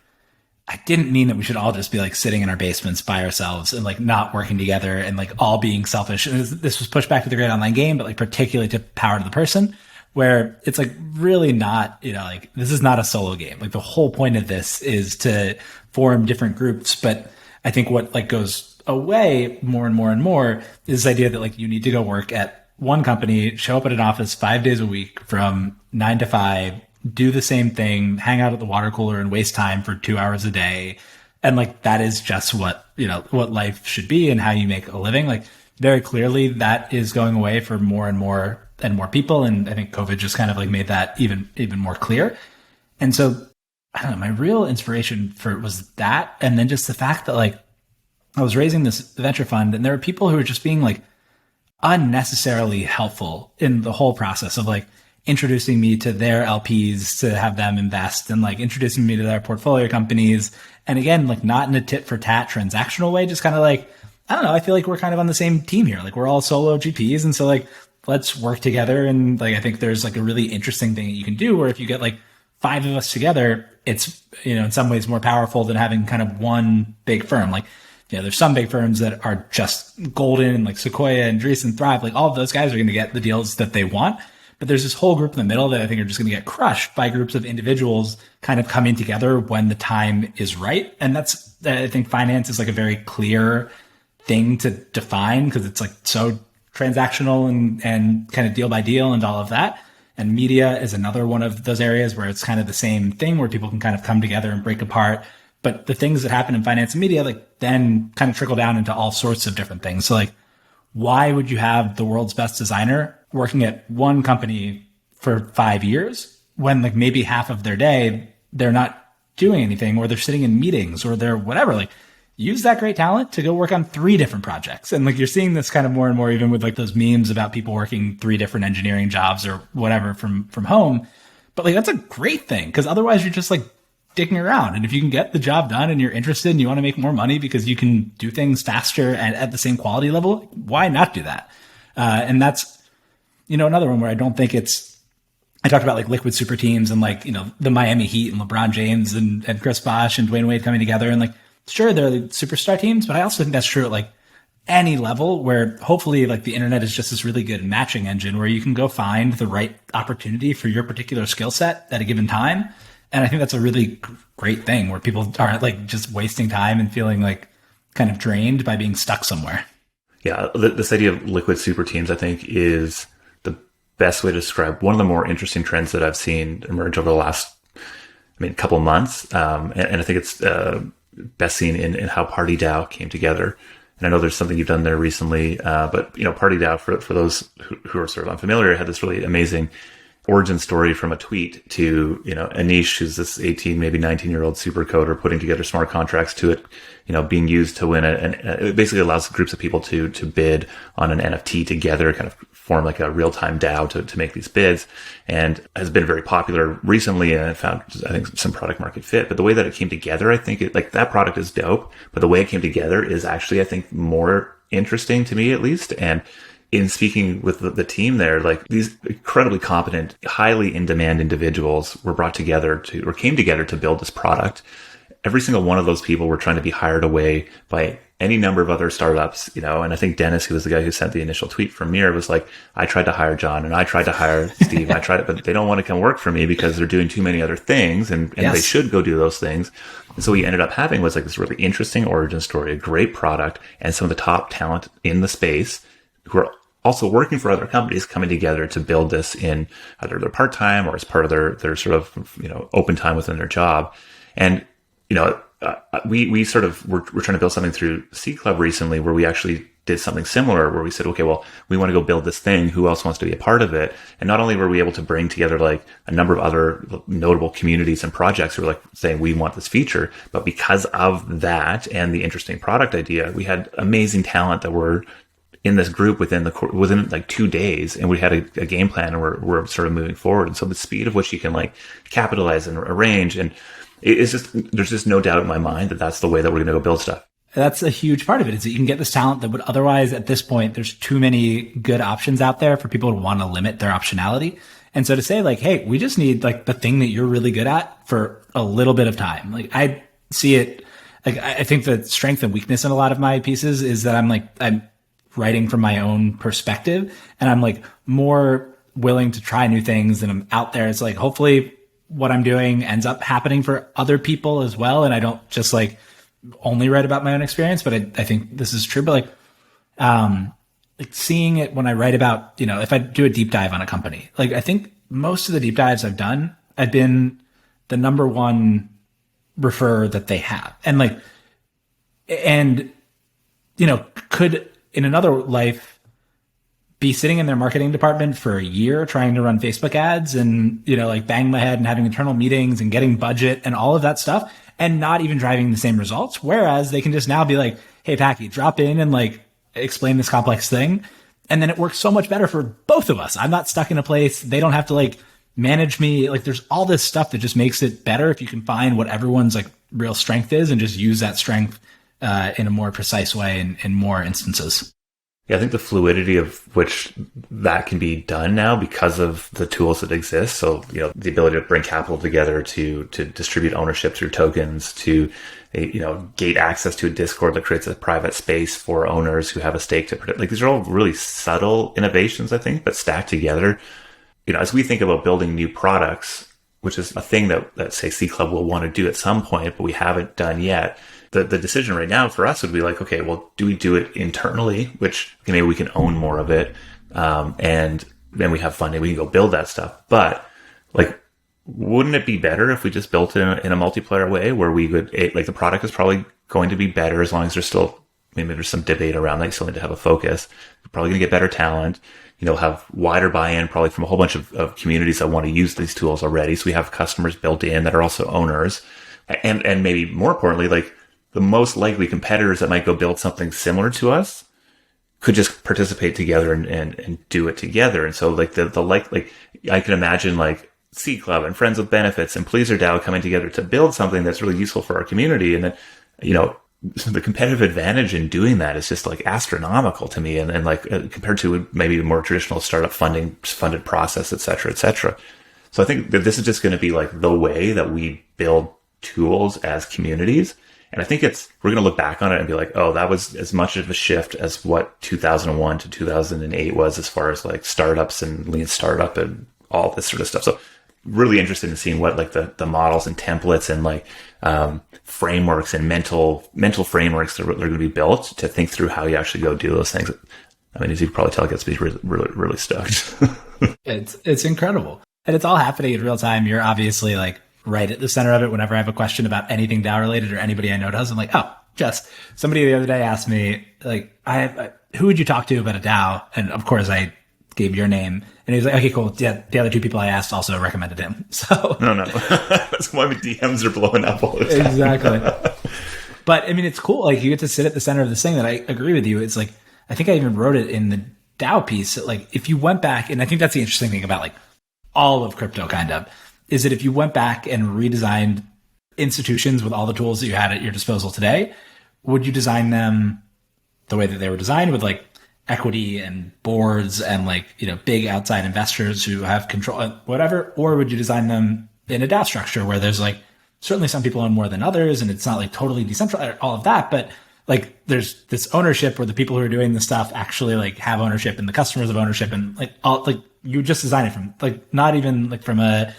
I didn't mean that we should all just be like sitting in our basements by ourselves and like not working together and like all being selfish. And this was pushed back to the great online game, but like particularly to Power to the Person, where it's like really not, like this is not a solo game. Like the whole point of this is to form different groups. But I think what like goes away more and more and more is this idea that like you need to go work at one company, show up at an office 5 days a week from 9 to 5, do the same thing, hang out at the water cooler and waste time for 2 hours a day. And like, that is just what, what life should be and how you make a living. Like very clearly that is going away for more and more people. And I think COVID just kind of like made that even more clear. And so I don't know, my real inspiration for it was that. And then just the fact that like I was raising this venture fund and there were people who were just being like unnecessarily helpful in the whole process of like, introducing me to their LPs to have them invest and like introducing me to their portfolio companies. And again, like not in a tit for tat transactional way, just kind of like, I don't know, I feel like we're kind of on the same team here. Like we're all solo GPs. And so like, let's work together. And like, I think there's like a really interesting thing that you can do where if you get like 5 of us together, it's, in some ways more powerful than having kind of one big firm. Like, there's some big firms that are just golden, like Sequoia and Dries and Thrive. Like all of those guys are going to get the deals that they want. But there's this whole group in the middle that I think are just going to get crushed by groups of individuals kind of coming together when the time is right. And that's, I think finance is like a very clear thing to define because it's like so transactional and kind of deal by deal and all of that. And media is another one of those areas where it's kind of the same thing where people can kind of come together and break apart. But the things that happen in finance and media, like then kind of trickle down into all sorts of different things. So like, why would you have the world's best designer working at one company for 5 years when like maybe half of their day, they're not doing anything or they're sitting in meetings or they're whatever? Like use that great talent to go work on 3 different projects. And like, you're seeing this kind of more and more, even with like those memes about people working 3 different engineering jobs or whatever from home. But like, that's a great thing because otherwise you're just like dicking around. And if you can get the job done and you're interested and you want to make more money because you can do things faster and at the same quality level, why not do that? And that's, another one where I don't think I talked about like liquid super teams and like, the Miami Heat and LeBron James and Chris Bosh and Dwayne Wade coming together. And like, sure, they're the superstar teams, but I also think that's true at like any level where hopefully like the internet is just this really good matching engine where you can go find the right opportunity for your particular skill set at a given time. And I think that's a really great thing where people aren't like just wasting time and feeling like kind of drained by being stuck somewhere. Yeah, this idea of liquid super teams, I think, is the best way to describe one of the more interesting trends that I've seen emerge over the last, couple of months. And I think it's best seen in how PartyDAO came together. And I know there's something you've done there recently, but PartyDAO, for those who are sort of unfamiliar, had this really amazing origin story from a tweet to, Anish, who's this 18, maybe 19-year-old super coder putting together smart contracts to it, being used to win it. And it basically allows groups of people to bid on an NFT together, kind of form like a real-time DAO to make these bids, and has been very popular recently and found, I think, some product market fit. But the way that it came together, I think that product is dope, but the way it came together is actually, I think, more interesting to me at least. And in speaking with the team there, like these incredibly competent, highly in-demand individuals were came together to build this product. Every single one of those people were trying to be hired away by any number of other startups, and I think Dennis, who was the guy who sent the initial tweet from Mir, was like, I tried to hire John and I tried to hire Steve, but they don't want to come work for me because they're doing too many other things and yes, they should go do those things. And so what he ended up having was like this really interesting origin story, a great product, and some of the top talent in the space who are also working for other companies coming together to build this in either their part-time or as part of their sort of, open time within their job. And, we sort of, we're trying to build something through C Club recently where we actually did something similar where we said, okay, well, we want to go build this thing. Who else wants to be a part of it? And not only were we able to bring together like a number of other notable communities and projects who were like saying, we want this feature, but because of that and the interesting product idea, we had amazing talent that were in this group within like 2 days, and we had a game plan, and we're sort of moving forward. And so the speed of which you can like capitalize and arrange, and it's just, there's just no doubt in my mind that that's the way that we're going to go build stuff. That's a huge part of it, is that you can get this talent that would otherwise, at this point, there's too many good options out there for people to want to limit their optionality. And so to say like, hey, we just need like the thing that you're really good at for a little bit of time. Like I see it, like I think the strength and weakness in a lot of my pieces is that I'm writing from my own perspective, and I'm like more willing to try new things, and I'm out there. It's like, hopefully what I'm doing ends up happening for other people as well. And I don't just like only write about my own experience, but I think this is true. But like seeing it when I write about, if I do a deep dive on a company, like I think most of the deep dives I've done, I've been the number one refer that they have. And could in another life be sitting in their marketing department for a year trying to run Facebook ads and, like bang my head and having internal meetings and getting budget and all of that stuff, and not even driving the same results. Whereas they can just now be like, hey, Packy, drop in and like explain this complex thing. And then it works so much better for both of us. I'm not stuck in a place. They don't have to like manage me. Like there's all this stuff that just makes it better if you can find what everyone's like real strength is and just use that strength in a more precise way in more instances. Yeah, I think the fluidity of which that can be done now because of the tools that exist. So, the ability to bring capital together to distribute ownership through tokens, to, gate access to a Discord that creates a private space for owners who have a stake to protect. Like these are all really subtle innovations, I think, but stacked together. As we think about building new products, which is a thing that say C Club will want to do at some point, but we haven't done yet. The decision right now for us would be like, okay, well, do we do it internally, which maybe we can own more of it, and then we have funding, we can go build that stuff. But like, wouldn't it be better if we just built it in a multiplayer way where we would, like the product is probably going to be better as long as there's still, maybe there's some debate around that, you still need to have a focus. We're probably going to get better talent, have wider buy-in probably from a whole bunch of communities that want to use these tools already. So we have customers built in that are also owners. And maybe more importantly, like, the most likely competitors that might go build something similar to us could just participate together and do it together. And so like I can imagine like C Club and Friends with Benefits and Pleaser DAO coming together to build something that's really useful for our community. And then, the competitive advantage in doing that is just like astronomical to me. And like compared to maybe the more traditional startup funded process, et cetera, et cetera. So I think that this is just going to be like the way that we build tools as communities. And I think we're going to look back on it and be like, oh, that was as much of a shift as what 2001 to 2008 was as far as like startups and lean startup and all this sort of stuff. So really interested in seeing what like the models and templates and like frameworks and mental frameworks that are going to be built to think through how you actually go do those things. I mean, as you can probably tell, it gets me really, really, really stoked. It's incredible. And it's all happening in real time. You're obviously like right at the center of it. Whenever I have a question about anything DAO related or anybody I know does, I'm like, oh, Jess. Somebody the other day asked me, like, who would you talk to about a DAO? And of course I gave your name, and he was like, okay, cool. Yeah. The other two people I asked also recommended him. So no. That's why my DMs are blowing up all the time. Exactly. But I mean, it's cool. Like you get to sit at the center of this thing that I agree with you. It's like, I think I even wrote it in the DAO piece. Like if you went back, and I think that's the interesting thing about like all of crypto kind of, is that if you went back and redesigned institutions with all the tools that you had at your disposal today, would you design them the way that they were designed with like equity and boards and like, big outside investors who have control, whatever? Or would you design them in a DAO structure where there's like, certainly some people own more than others and it's not like totally decentralized, all of that, but like there's this ownership where the people who are doing the stuff actually like have ownership and the customers have ownership, and like all, like you just design it from like, not even like from a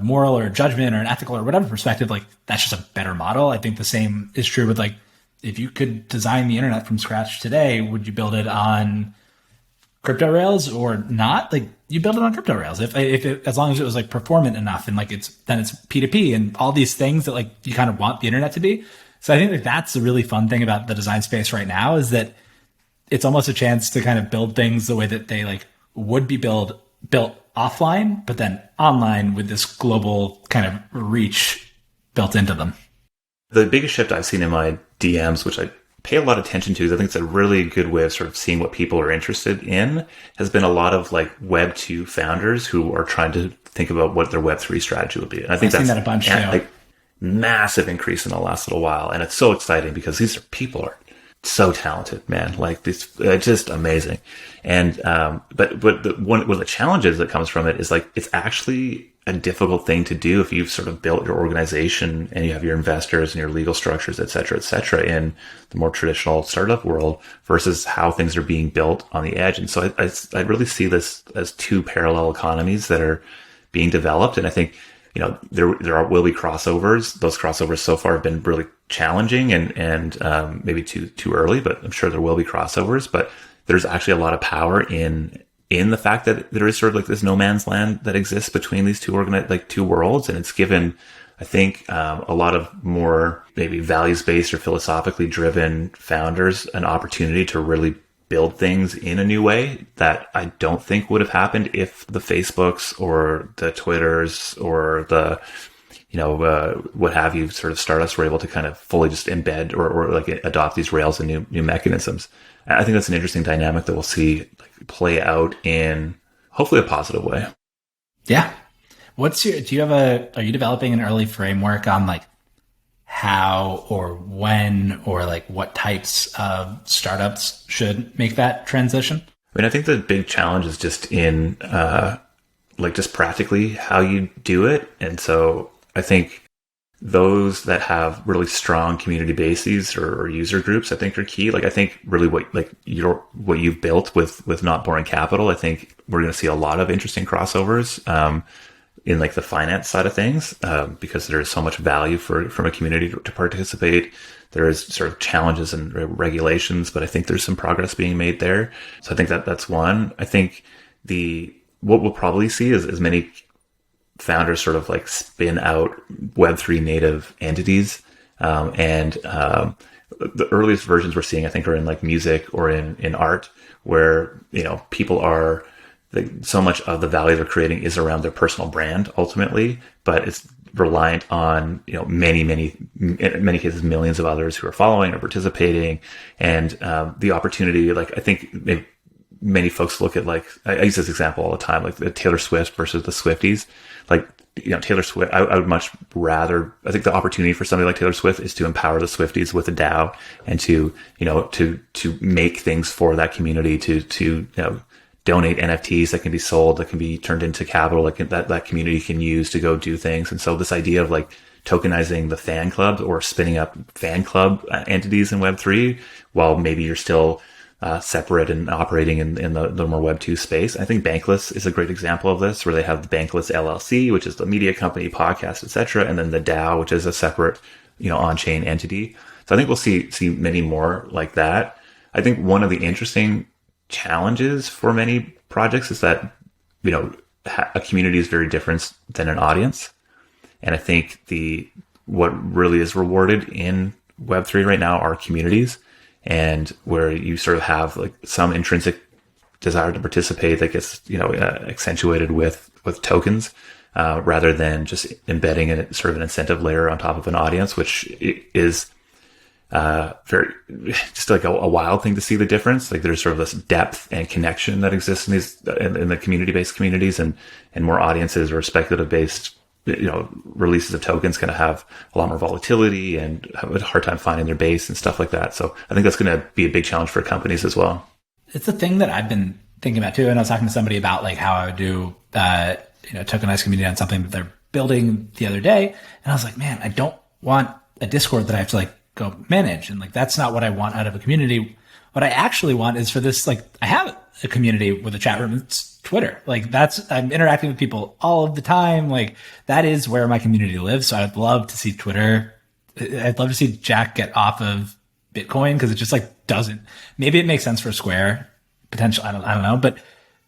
moral or a judgment or an ethical or whatever perspective, like that's just a better model. I think the same is true with like, if you could design the internet from scratch today, would you build it on crypto rails or not? Like you build it on crypto rails. If it, as long as it was like performant enough and like it's P2P and all these things that like you kind of want the internet to be. So I think like that's the really fun thing about the design space right now is that it's almost a chance to kind of build things the way that they like would be built offline, but then online with this global kind of reach built into them. The biggest shift I've seen in my DMs, which I pay a lot of attention to, I think it's a really good way of sort of seeing what people are interested in, has been a lot of like Web 2 founders who are trying to think about what their Web 3 strategy would be. And I think I've seen that a bunch too. Like massive increase in the last little while. And it's so exciting because these are people are so talented, man. Like this, just amazing. And, but one of the challenges that comes from it is like, it's actually a difficult thing to do if you've sort of built your organization and you have your investors and your legal structures, et cetera, in the more traditional startup world versus how things are being built on the edge. And so I really see this as two parallel economies that are being developed. And I think, you know, there will be crossovers. Those crossovers so far have been really challenging and maybe too early, but I'm sure there will be crossovers. But there's actually a lot of power in the fact that there is sort of like this no man's land that exists between these two two worlds. And it's given, I think, a lot of more maybe values-based or philosophically driven founders an opportunity to really build things in a new way that I don't think would have happened if the Facebooks or the Twitters or the, you know, what have you sort of startups were able to kind of fully just embed or like adopt these rails and new mechanisms. I think that's an interesting dynamic that we'll see play out in hopefully a positive way. Yeah. Are you developing an early framework on like how or when or like what types of startups should make that transition? I mean, I think the big challenge is just in just practically how you do it. And so I think those that have really strong community bases or user groups, I think are key. Like, I think really what you've built with Not Boring Capital, I think we're going to see a lot of interesting crossovers in like the finance side of things because there is so much value from a community to participate. There is sort of challenges and regulations, but I think there's some progress being made there. So I think that's one. I think what we'll probably see is many founders sort of like spin out Web3 native entities. The earliest versions we're seeing, I think, are in like music or in art, where, you know, people are so much of the value they're creating is around their personal brand ultimately, but it's reliant on, you know, in many cases, millions of others who are following or participating. And the opportunity, like, I think many folks look at, like, I use this example all the time, like the Taylor Swift versus the Swifties. Like, you know, Taylor Swift, I would much rather, I think the opportunity for somebody like Taylor Swift is to empower the Swifties with a DAO and to, you know, to make things for that community, to, you know, donate NFTs that can be sold, that can be turned into capital, that community can use to go do things. And so this idea of like tokenizing the fan club or spinning up fan club entities in Web3, while maybe you're still separate and operating in the more Web 2 space. I think Bankless is a great example of this, where they have the Bankless LLC, which is the media company, podcast, etc., and then the DAO, which is a separate, you know, on-chain entity. So I think we'll see many more like that. I think one of the interesting challenges for many projects is that, you know, a community is very different than an audience. And I think what really is rewarded in Web3 right now are communities, and where you sort of have like some intrinsic desire to participate that gets, you know, accentuated with tokens, rather than just embedding a sort of an incentive layer on top of an audience, which is very just like a wild thing to see the difference. Like, there's sort of this depth and connection that exists in the community-based communities, and more audiences or speculative-based, you know, releases of tokens kind of have a lot more volatility and have a hard time finding their base and stuff like that. So I think that's going to be a big challenge for companies as well. It's a thing that I've been thinking about too. And I was talking to somebody about like how I would do, tokenized community on something that they're building the other day. And I was like, man, I don't want a Discord that I have to like go manage. And like, that's not what I want out of a community. What I actually want is for this, like, I have a community with a chat room. It's Twitter. Like, I'm interacting with people all of the time. Like, that is where my community lives. So I'd love to see Twitter. I'd love to see Jack get off of Bitcoin, because it just like maybe it makes sense for Square potential. I don't know, but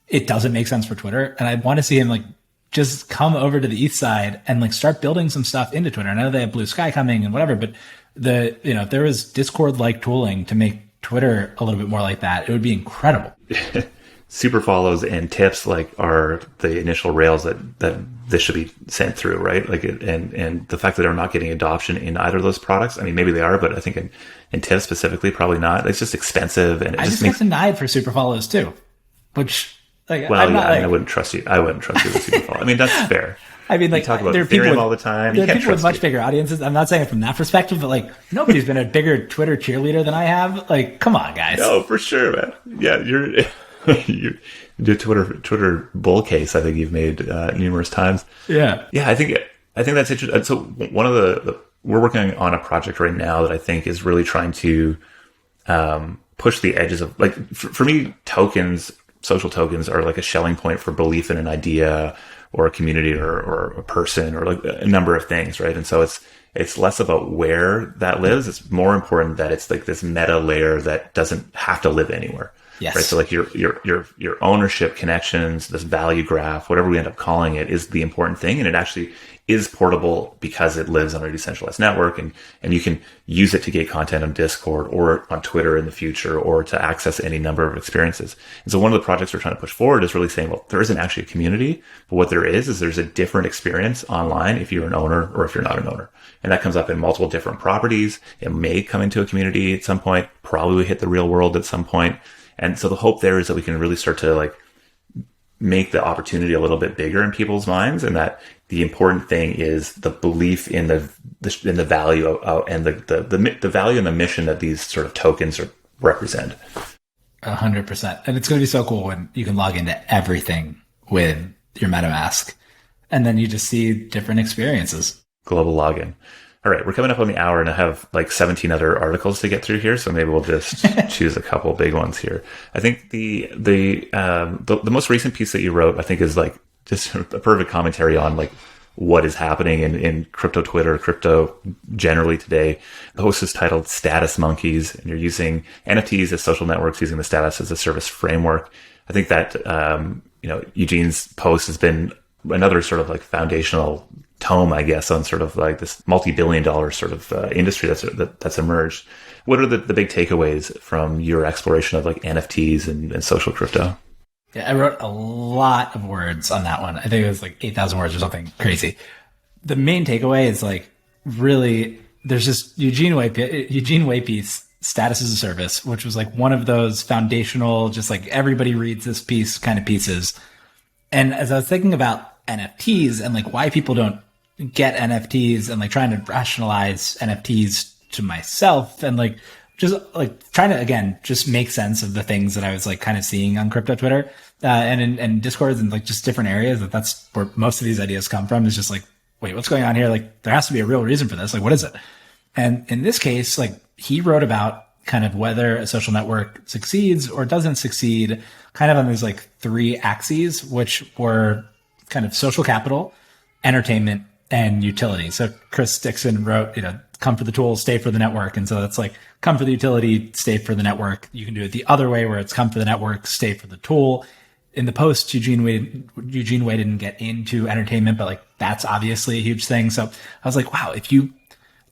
it doesn't make sense for Twitter. And I want to see him like just come over to the East side and like start building some stuff into Twitter. I know they have Blue Sky coming and whatever, but if there was Discord like tooling to make Twitter a little bit more like that, it would be incredible. Super follows and tips like are the initial rails that this should be sent through, right? Like, and the fact that they're not getting adoption in either of those products. I mean, maybe they are, but I think in tips specifically, probably not. It's just expensive, and it I just makes got denied for super follows too, which like, well, I'm not, I wouldn't trust you. I wouldn't trust you with super follow. I mean, that's fair. I mean, like, you talk about there are people Ethereum with, all the time. There are people with much bigger audiences. I'm not saying it from that perspective, but like, nobody's been a bigger Twitter cheerleader than I have. Like, come on, guys. No, for sure, man. Yeah, you do Twitter bull case. I think you've made numerous times. Yeah. I think that's interesting. So one of we're working on a project right now that I think is really trying to push the edges of, like, for me, social tokens are like a Schelling point for belief in an idea or a community or a person or like a number of things, right? And so it's less about where that lives. It's more important that it's like this meta layer that doesn't have to live anywhere. Yes. Right. So like your ownership connections, this value graph, whatever we end up calling it, is the important thing. And it actually is portable because it lives on a decentralized network, and you can use it to get content on Discord or on Twitter in the future, or to access any number of experiences. And so one of the projects we're trying to push forward is really saying, well, there isn't actually a community, but what there is there's a different experience online if you're an owner or if you're not an owner. And that comes up in multiple different properties. It may come into a community at some point, probably hit the real world at some point. And so the hope there is that we can really start to like make the opportunity a little bit bigger in people's minds, and that the important thing is the belief in the value and the value and the mission that these sort of tokens represent. 100%. And it's going to be so cool when you can log into everything with your MetaMask, and then you just see different experiences. Global login. All right, we're coming up on the hour, and I have like 17 other articles to get through here, so maybe we'll just choose a couple big ones here. I think the most recent piece that you wrote, I think, is like just a perfect commentary on like what is happening in crypto Twitter, crypto generally today. The post is titled "Status Monkeys," and you're using NFTs as social networks, using the status as a service framework. I think that Eugene's post has been another sort of like foundational tome, I guess, on sort of like this multi-billion-dollar sort of industry that's emerged. What are the big takeaways from your exploration of like NFTs and social crypto? Yeah, I wrote a lot of words on that one. I think it was like 8,000 words or something crazy. The main takeaway is like, really, there's just Eugene Waype's Status as a Service, which was like one of those foundational, just like everybody reads this piece kind of pieces. And as I was thinking about NFTs and like why people don't get NFTs, and like trying to rationalize NFTs to myself, and like just like trying to, again, just make sense of the things that I was like kind of seeing on crypto Twitter and in Discords and like just different areas, that's where most of these ideas come from, is just like, wait, what's going on here? Like there has to be a real reason for this. Like, what is it? And in this case, like he wrote about kind of whether a social network succeeds or doesn't succeed kind of on these like three axes, which were kind of social capital, entertainment, and utility. So Chris Dixon wrote, come for the tool, stay for the network. And so that's like, come for the utility, stay for the network. You can do it the other way, where it's come for the network, stay for the tool. In the post, Eugene Way didn't get into entertainment, but like that's obviously a huge thing. So I was like, wow, if you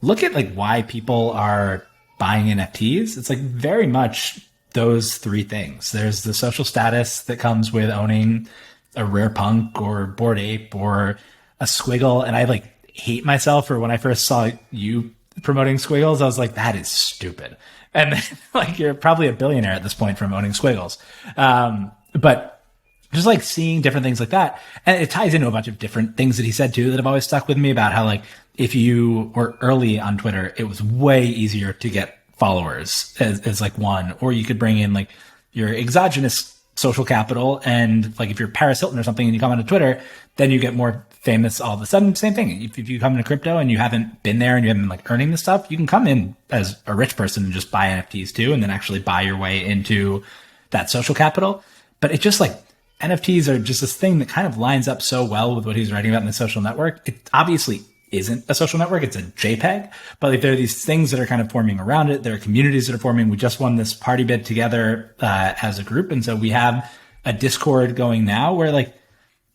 look at like why people are buying NFTs, it's like very much those three things. There's the social status that comes with owning a rare punk or Bored Ape or a Squiggle. And I like hate myself for when I first saw you promoting Squiggles, I was like, that is stupid. And like, you're probably a billionaire at this point from owning Squiggles. But just like seeing different things like that. And it ties into a bunch of different things that he said too, that have always stuck with me, about how like, if you were early on Twitter, it was way easier to get followers as like one, or you could bring in like your exogenous social capital. And like, if you're Paris Hilton or something and you come onto Twitter, then you get more famous all of a sudden. Same thing. If you come into crypto and you haven't been there and you haven't been like earning this stuff, you can come in as a rich person and just buy NFTs too, and then actually buy your way into that social capital. But it just like, NFTs are just this thing that kind of lines up so well with what he's writing about in the social network. It obviously isn't a social network. It's a JPEG, but like there are these things that are kind of forming around it. There are communities that are forming. We just won this party bid together as a group. And so we have a Discord going now where like,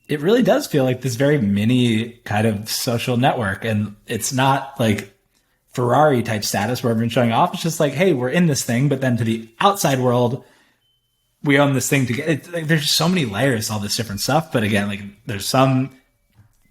it really does feel like this very mini kind of social network. And it's not like Ferrari type status where everyone's showing off. It's just like, hey, we're in this thing, but then to the outside world, we own this thing together. Like, there's so many layers, all this different stuff. But again, like there's some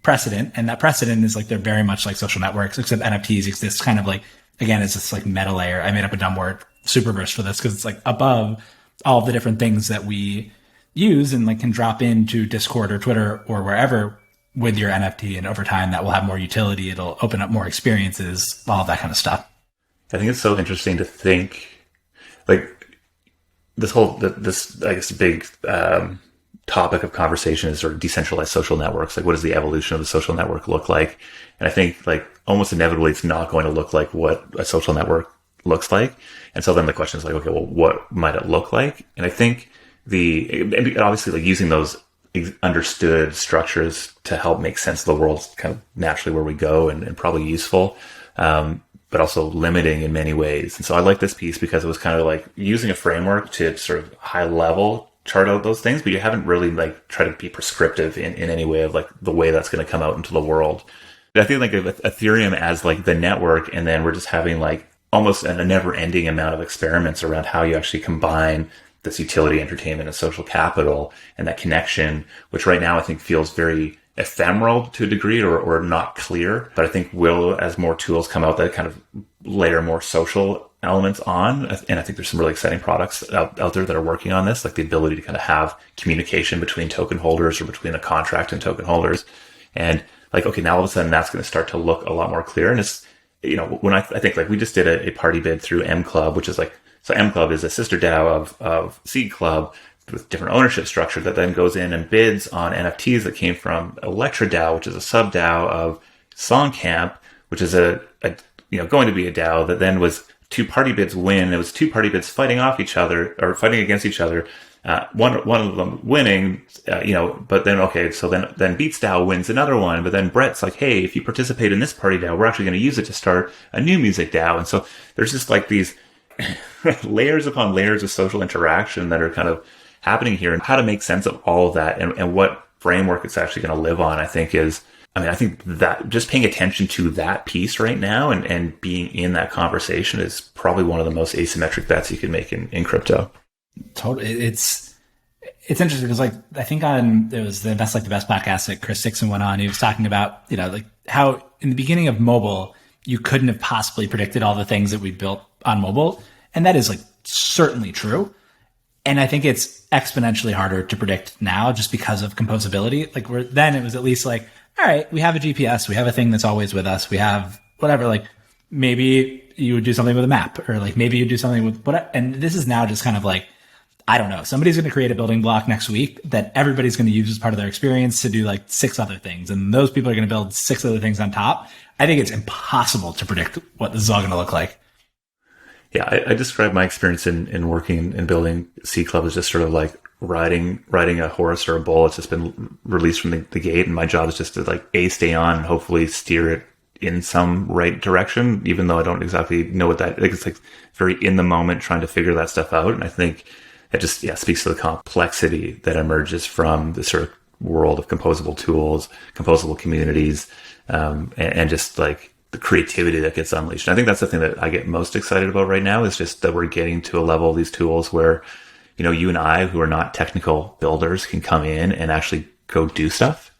precedent, and that precedent is like they're very much like social networks, except NFTs exist kind of like, again, it's this like meta layer. I made up a dumb word, superverse, for this because it's like above all the different things that we use and like can drop into Discord or Twitter or wherever with your NFT. And over time that will have more utility. It'll open up more experiences, all that kind of stuff. I think it's so interesting to think like this I guess big topic of conversation is sort of decentralized social networks. Like, what does the evolution of the social network look like? And I think like almost inevitably it's not going to look like what a social network looks like. And so then the question is like, okay, well, what might it look like? And I think obviously like using those understood structures to help make sense of the world kind of naturally where we go and probably useful. But also limiting in many ways. And so I like this piece because it was kind of like using a framework to sort of high level chart out those things, but you haven't really like tried to be prescriptive in any way of like the way that's going to come out into the world. I feel like Ethereum as like the network, and then we're just having like almost a never ending amount of experiments around how you actually combine this utility, entertainment, and social capital and that connection, which right now I think feels very ephemeral to a degree or not clear. But I think will, as more tools come out that kind of layer more social elements on, and I think there's some really exciting products out there that are working on this, like the ability to kind of have communication between token holders or between a contract and token holders. And like, okay, now all of a sudden that's going to start to look a lot more clear. And it's, you know, when I think like we just did a party bid through M Club, which is like, so M Club is a sister DAO of Seed Club with different ownership structure that then goes in and bids on NFTs that came from Electra DAO, which is a sub DAO of Songcamp, which is a going to be a DAO that then was two party bids win. It was two party bids fighting off each other or fighting against each other. One of them winning, but then, okay, so then Beats DAO wins another one, but then Brett's like, hey, if you participate in this party DAO, we're actually going to use it to start a new music DAO. And so there's just like these layers upon layers of social interaction that are kind of happening here, and how to make sense of all of that and what framework it's actually going to live on, I think that just paying attention to that piece right now and being in that conversation is probably one of the most asymmetric bets you can make in crypto. Totally. It's interesting because like, I think it was the Best Like the Best podcast that Chris Dixon went on. He was talking about, like how in the beginning of mobile, you couldn't have possibly predicted all the things that we built on mobile. And that is like certainly true. And I think it's exponentially harder to predict now just because of composability. Like then it was at least like, all right, we have a GPS, we have a thing that's always with us, we have whatever, like maybe you would do something with a map, or like maybe you do something with whatever. And this is now just kind of like, I don't know, somebody's going to create a building block next week that everybody's going to use as part of their experience to do like 6 other things. And those people are going to build 6 other things on top. I think it's impossible to predict what this is all going to look like. Yeah, I describe my experience in working and building C Club as just sort of like riding a horse or a bull. It's just been released from the gate, and my job is just to like stay on and hopefully steer it in some right direction, even though I don't exactly know what that. It's like very in the moment trying to figure that stuff out, and I think it just speaks to the complexity that emerges from the sort of world of composable tools, composable communities, and just like the creativity that gets unleashed. And I think that's the thing that I get most excited about right now is just that we're getting to a level of these tools where, you and I, who are not technical builders, can come in and actually go do stuff.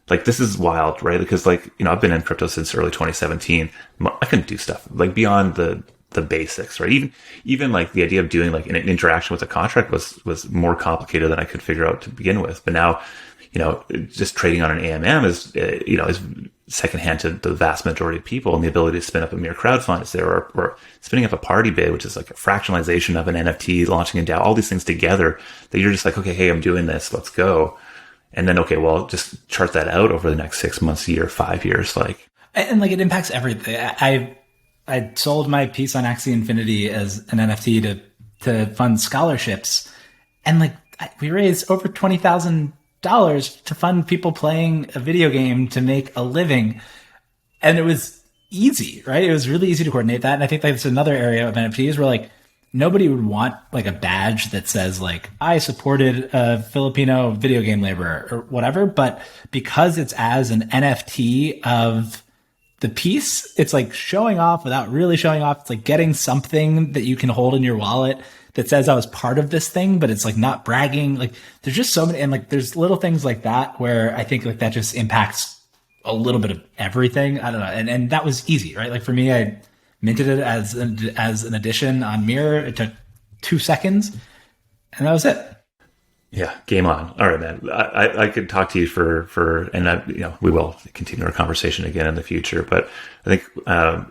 Like, this is wild, right? Because like, I've been in crypto since early 2017. I couldn't do stuff like beyond the basics, right? Even like the idea of doing like an interaction with a contract was more complicated than I could figure out to begin with. But now, just trading on an AMM is secondhand to the vast majority of people, and the ability to spin up a mere crowd fund is there, or spinning up a party bid, which is like a fractionalization of an NFT, launching a DAO, all these things together that you're just like, okay, hey, I'm doing this, let's go. And then, okay, well, just chart that out over the next 6 months, a year, 5 years, like. And like, it impacts everything. I sold my piece on Axie Infinity as an NFT to fund scholarships. And like, we raised over $20,000 to fund people playing a video game to make a living. And it was easy, right? It was really easy to coordinate that. And I think that's another area of NFTs where like nobody would want like a badge that says like, I supported a Filipino video game laborer or whatever. But because it's as an NFT of the piece, it's like showing off without really showing off. It's like getting something that you can hold in your wallet that says I was part of this thing, but it's like not bragging. Like there's just so many, and like there's little things like that where I think like that just impacts a little bit of everything. I don't know. And that was easy, right? Like for me, I minted it as an edition on Mirror. It took 2 seconds and that was it. Yeah, game on. All right, man. I could talk to you for, and we will continue our conversation again in the future. But I think I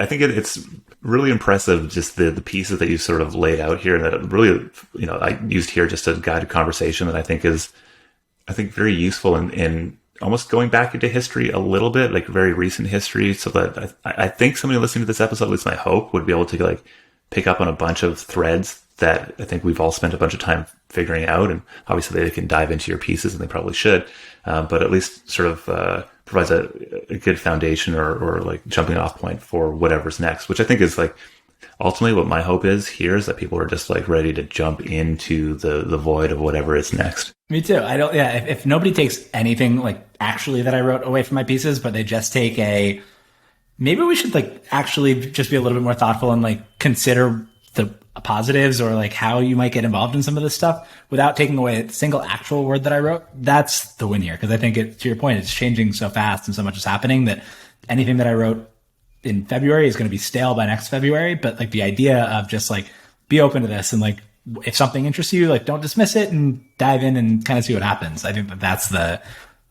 think it's really impressive just the pieces that you sort of laid out here, and that really, I used here just to guide a conversation that I think is, very useful in almost going back into history a little bit, like very recent history, so that I think somebody listening to this episode, at least my hope, would be able to like pick up on a bunch of threads that I think we've all spent a bunch of time figuring out. And obviously they can dive into your pieces, and they probably should, but at least sort of provides a good foundation or like jumping off point for whatever's next, which I think is like ultimately what my hope is here, is that people are just like ready to jump into the void of whatever is next. Me too. If nobody takes anything like actually that I wrote away from my pieces, but they just take maybe we should like actually just be a little bit more thoughtful and like consider the positives, or like how you might get involved in some of this stuff without taking away a single actual word that I wrote. That's the win here. Cause I think to your point, it's changing so fast and so much is happening that anything that I wrote in February is going to be stale by next February. But like the idea of just like be open to this, and like if something interests you, like don't dismiss it and dive in and kind of see what happens. I think that's the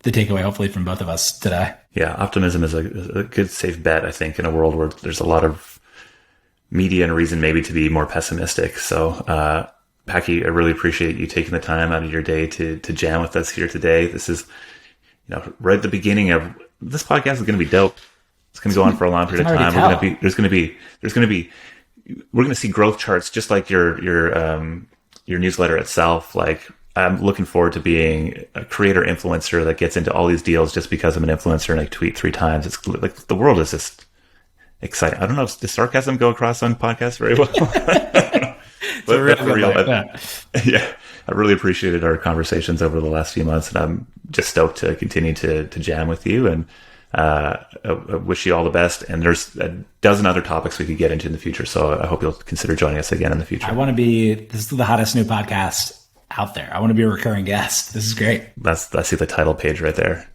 takeaway, hopefully, from both of us today. Yeah. Optimism is a good, safe bet, I think, in a world where there's a lot of media and reason maybe to be more pessimistic. So, Packy, I really appreciate you taking the time out of your day to jam with us here today. This is, right at the beginning of this podcast is going to be dope. It's going to go on for a long period of time. We're going to see growth charts, just like your newsletter itself. Like, I'm looking forward to being a creator influencer that gets into all these deals just because I'm an influencer and I tweet 3 times. It's like the world is just exciting. I don't know if the sarcasm go across on podcasts very well. But for real, yeah, I really appreciated our conversations over the last few months, and I'm just stoked to continue to jam with you. And I wish you all the best. And there's a dozen other topics we could get into in the future, so I hope you'll consider joining us again in the future. This is the hottest new podcast out there. I want to be a recurring guest. This is great. I see the title page right there.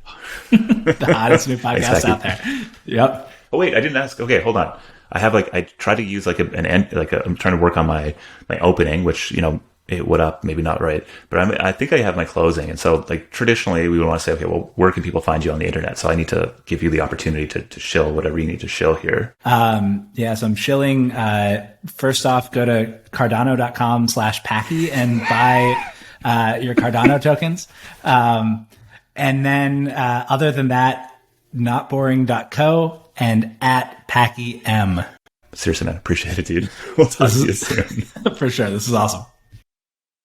The hottest new podcast out there. Yep. Oh wait, I didn't ask. Okay, hold on. I try to use I'm trying to work on my opening, which, what up, maybe not right, but I think I have my closing. And so like traditionally we would want to say, okay, well, where can people find you on the internet? So I need to give you the opportunity to shill whatever you need to shill here. So I'm shilling, first off, go to cardano.com/Packy and buy, your Cardano tokens. And then, other than that, notboring.co and @Packy M. Seriously, man, appreciate it, dude. We'll talk to you soon. For sure. This is awesome.